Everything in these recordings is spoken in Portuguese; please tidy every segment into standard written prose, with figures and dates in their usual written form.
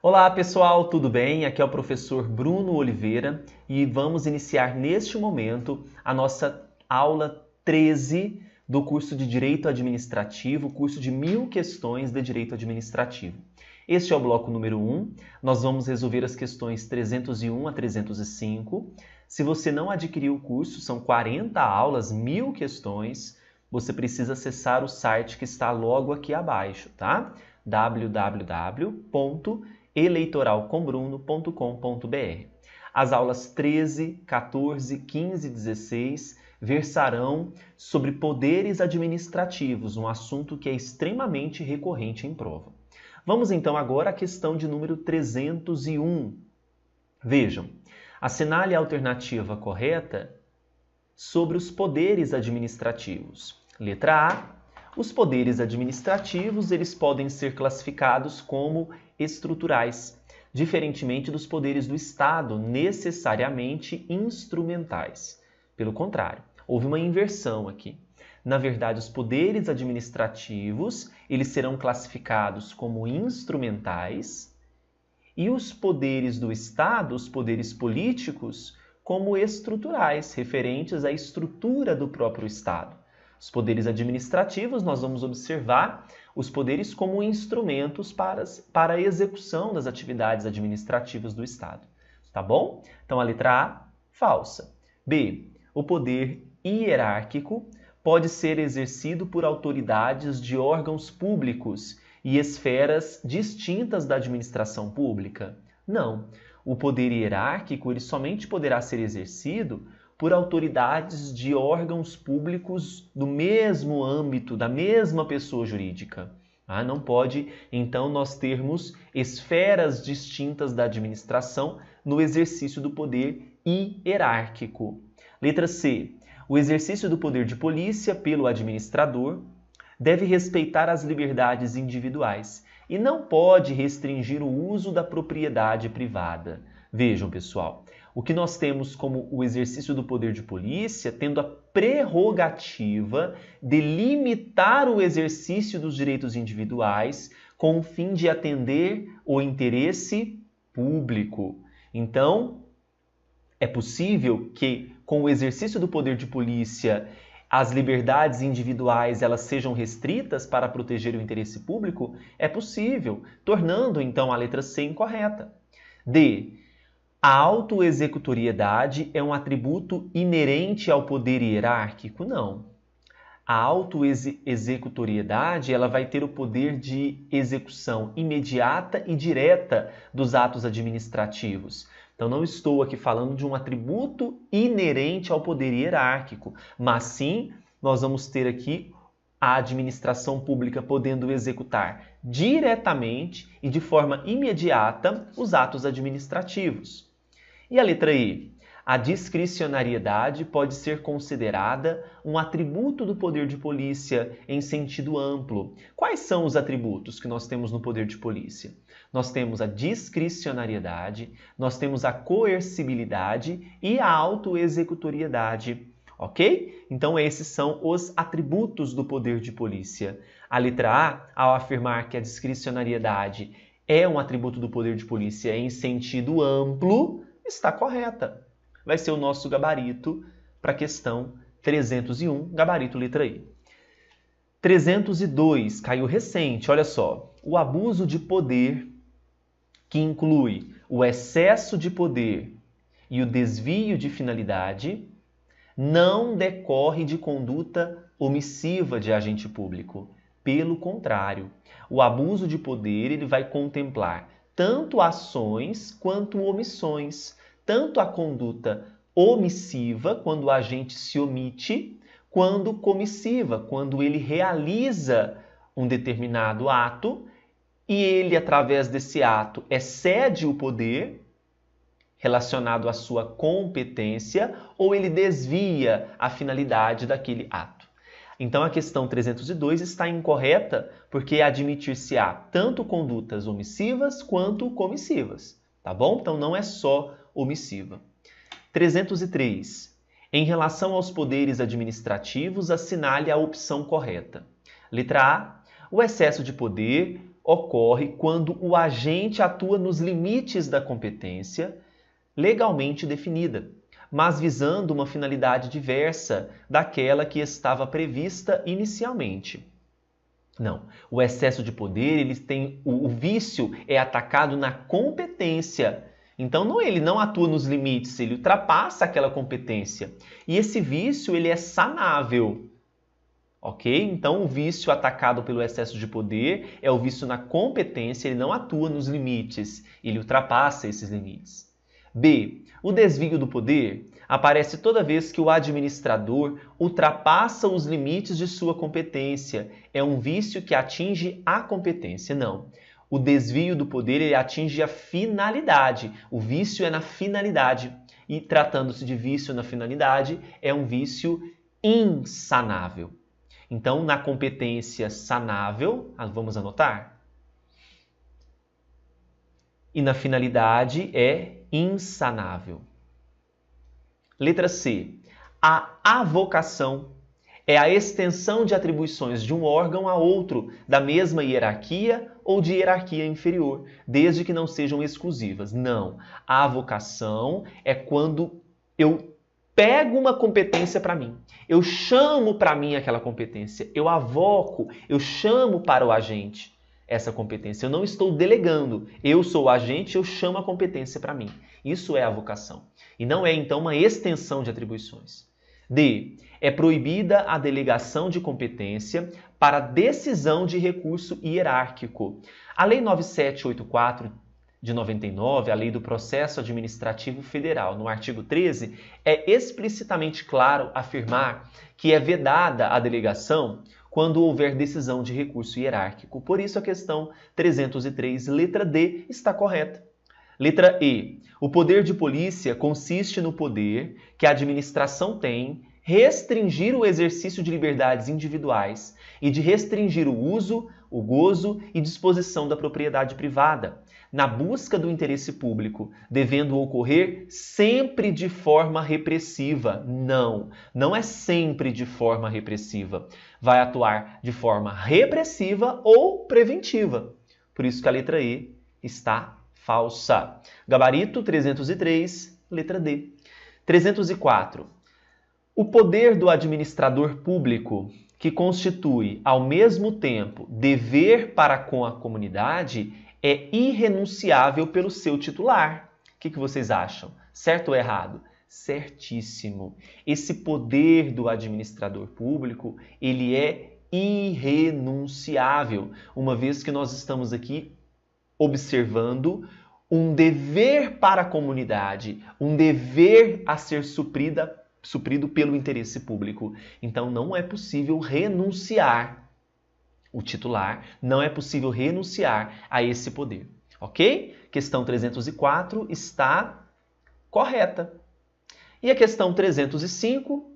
Olá pessoal, tudo bem? Aqui é o professor Bruno Oliveira e vamos iniciar neste momento a nossa aula 13 do curso de Direito Administrativo, curso de 1000 questões de Direito Administrativo. Este é o bloco número 1, nós vamos resolver as questões 301 a 305. Se você não adquiriu o curso, são 40 aulas, 1000 questões, você precisa acessar o site que está logo aqui abaixo, tá? www.eleitoralcombruno.com.br. As aulas 13, 14, 15 e 16 versarão sobre poderes administrativos, um assunto que é extremamente recorrente em prova. Vamos então agora à questão de número 301. Vejam, assinale a alternativa correta sobre os poderes administrativos. Letra A. Os poderes administrativos, eles podem ser classificados como estruturais, diferentemente dos poderes do Estado, necessariamente instrumentais. Pelo contrário, houve uma inversão aqui. Na verdade, os poderes administrativos, eles serão classificados como instrumentais e os poderes do Estado, os poderes políticos, como estruturais, referentes à estrutura do próprio Estado. Os poderes administrativos, nós vamos observar os poderes como instrumentos para a execução das atividades administrativas do Estado. Tá bom? Então, a letra A, falsa. B, o poder hierárquico pode ser exercido por autoridades de órgãos públicos e esferas distintas da administração pública. Não. O poder hierárquico ele somente poderá ser exercido por autoridades de órgãos públicos do mesmo âmbito, da mesma pessoa jurídica. Não pode, então, nós termos esferas distintas da administração no exercício do poder hierárquico. Letra C. O exercício do poder de polícia pelo administrador deve respeitar as liberdades individuais e não pode restringir o uso da propriedade privada. Vejam, pessoal, o que nós temos como o exercício do poder de polícia, tendo a prerrogativa de limitar o exercício dos direitos individuais com o fim de atender o interesse público. Então, é possível que, com o exercício do poder de polícia, as liberdades individuais elas sejam restritas para proteger o interesse público? É possível, tornando, então, a letra C incorreta. D. A autoexecutoriedade é um atributo inerente ao poder hierárquico? Não. A autoexecutoriedade ela vai ter o poder de execução imediata e direta dos atos administrativos. Então, não estou aqui falando de um atributo inerente ao poder hierárquico, mas sim, nós vamos ter aqui a administração pública podendo executar diretamente e de forma imediata os atos administrativos. E a letra E? A discricionariedade pode ser considerada um atributo do poder de polícia em sentido amplo. Quais são os atributos que nós temos no poder de polícia? Nós temos a discricionariedade, nós temos a coercibilidade e a autoexecutoriedade. Ok? Então, esses são os atributos do poder de polícia. A letra A, ao afirmar que a discricionariedade é um atributo do poder de polícia em sentido amplo, está correta. Vai ser o nosso gabarito para a questão 301, gabarito letra I. 302, caiu recente, olha só. O abuso de poder, que inclui o excesso de poder e o desvio de finalidade, não decorre de conduta omissiva de agente público. Pelo contrário, o abuso de poder ele vai contemplar tanto ações quanto omissões, tanto a conduta omissiva, quando o agente se omite, quanto comissiva, quando ele realiza um determinado ato e ele, através desse ato, excede o poder relacionado à sua competência ou ele desvia a finalidade daquele ato. Então, a questão 302 está incorreta porque admitir-se-á tanto condutas omissivas quanto comissivas, tá bom? Então, não é só omissiva. 303. Em relação aos poderes administrativos, assinale a opção correta. Letra A. O excesso de poder ocorre quando o agente atua nos limites da competência legalmente definida, mas visando uma finalidade diversa daquela que estava prevista inicialmente. Não, o excesso de poder, o vício é atacado na competência. Então ele não atua nos limites, ele ultrapassa aquela competência. E esse vício ele é sanável. Ok? Então o vício atacado pelo excesso de poder é o vício na competência, ele não atua nos limites, ele ultrapassa esses limites. B. O desvio do poder aparece toda vez que o administrador ultrapassa os limites de sua competência. É um vício que atinge a competência. Não. O desvio do poder ele atinge a finalidade. O vício é na finalidade. E tratando-se de vício na finalidade, é um vício insanável. Então, na competência sanável, vamos anotar? E na finalidade é insanável. Letra C. A avocação é a extensão de atribuições de um órgão a outro da mesma hierarquia ou de hierarquia inferior, desde que não sejam exclusivas. Não. A avocação é quando eu pego uma competência para mim. Eu chamo para mim aquela competência. Eu avoco, eu chamo para o agente essa competência. Eu não estou delegando. Eu sou o agente, eu chamo a competência para mim. Isso é avocação. E não é, então, uma extensão de atribuições. D. É proibida a delegação de competência para decisão de recurso hierárquico. A Lei 9784 de 99, a Lei do Processo Administrativo Federal, no artigo 13, é explicitamente claro afirmar que é vedada a delegação quando houver decisão de recurso hierárquico. Por isso, a questão 303, letra D, está correta. Letra E. O poder de polícia consiste no poder que a administração tem restringir o exercício de liberdades individuais e de restringir o uso, o gozo e disposição da propriedade privada, na busca do interesse público, devendo ocorrer sempre de forma repressiva. Não é sempre de forma repressiva. Vai atuar de forma repressiva ou preventiva. Por isso que a letra E está falsa. Gabarito 303, letra D. 304. O poder do administrador público, que constitui, ao mesmo tempo, dever para com a comunidade, é irrenunciável pelo seu titular. O que vocês acham? Certo ou errado? Certíssimo. Esse poder do administrador público, ele é irrenunciável, uma vez que nós estamos aqui observando um dever para a comunidade, um dever a ser suprido pelo interesse público. Então, não é possível renunciar o titular, não é possível renunciar a esse poder. Ok? Questão 304 está correta. E a questão 305,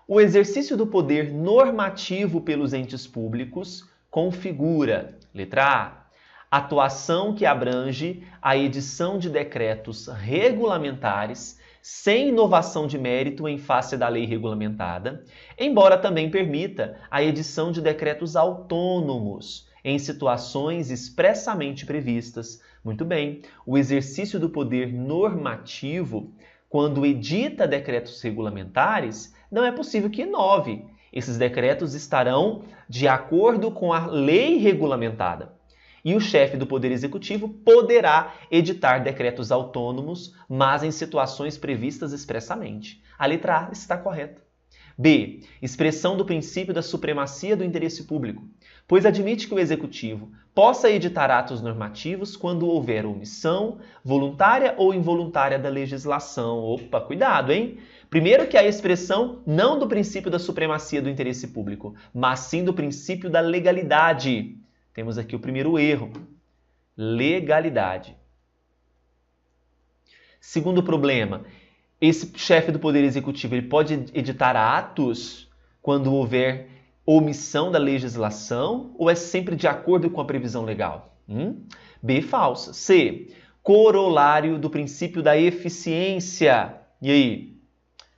o exercício do poder normativo pelos entes públicos configura, letra A, atuação que abrange a edição de decretos regulamentares sem inovação de mérito em face da lei regulamentada, embora também permita a edição de decretos autônomos em situações expressamente previstas. Muito bem, o exercício do poder normativo, quando edita decretos regulamentares, não é possível que inove. Esses decretos estarão de acordo com a lei regulamentada. E o chefe do Poder Executivo poderá editar decretos autônomos, mas em situações previstas expressamente. A letra A está correta. B. Expressão do princípio da supremacia do interesse público, pois admite que o Executivo possa editar atos normativos quando houver omissão, voluntária ou involuntária da legislação. Opa, cuidado, hein? Primeiro que a expressão não do princípio da supremacia do interesse público, mas sim do princípio da legalidade. Temos aqui o primeiro erro. Legalidade. Segundo problema, esse chefe do Poder Executivo ele pode editar atos quando houver omissão da legislação ou é sempre de acordo com a previsão legal? B, falsa. C, corolário do princípio da eficiência. E aí?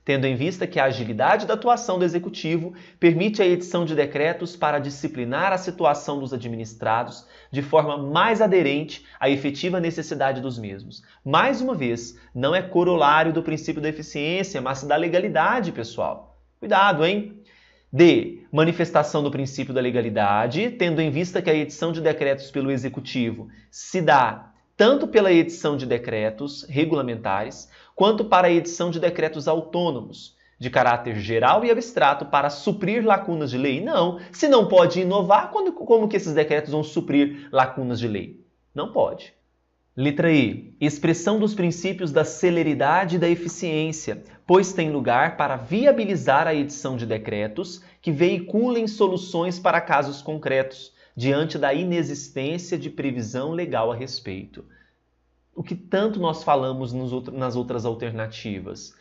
tendo em vista que a agilidade da atuação do Executivo permite a edição de decretos para disciplinar a situação dos administrados de forma mais aderente à efetiva necessidade dos mesmos. Mais uma vez, não é corolário do princípio da eficiência, mas da legalidade, pessoal. Cuidado, hein? D. Manifestação do princípio da legalidade, tendo em vista que a edição de decretos pelo Executivo se dá tanto pela edição de decretos regulamentares, quanto para a edição de decretos autônomos, de caráter geral e abstrato, para suprir lacunas de lei. Não. Se não pode inovar, como que esses decretos vão suprir lacunas de lei? Não pode. Letra E. Expressão dos princípios da celeridade e da eficiência, pois tem lugar para viabilizar a edição de decretos que veiculem soluções para casos concretos, diante da inexistência de previsão legal a respeito. O que tanto nós falamos nas outras alternativas?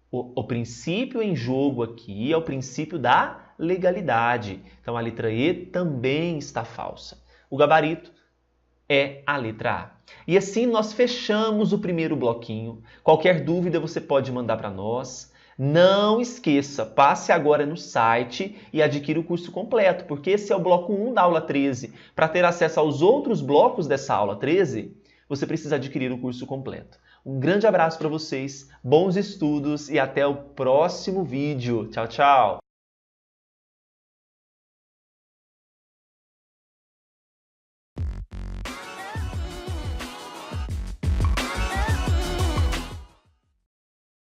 O princípio em jogo aqui é o princípio da legalidade. Então a letra E também está falsa. O gabarito é a letra A. E assim nós fechamos o primeiro bloquinho. Qualquer dúvida você pode mandar para nós. Não esqueça, passe agora no site e adquira o curso completo, porque esse é o bloco 1 da aula 13. Para ter acesso aos outros blocos dessa aula 13, você precisa adquirir o curso completo. Um grande abraço para vocês, bons estudos e até o próximo vídeo. Tchau, tchau!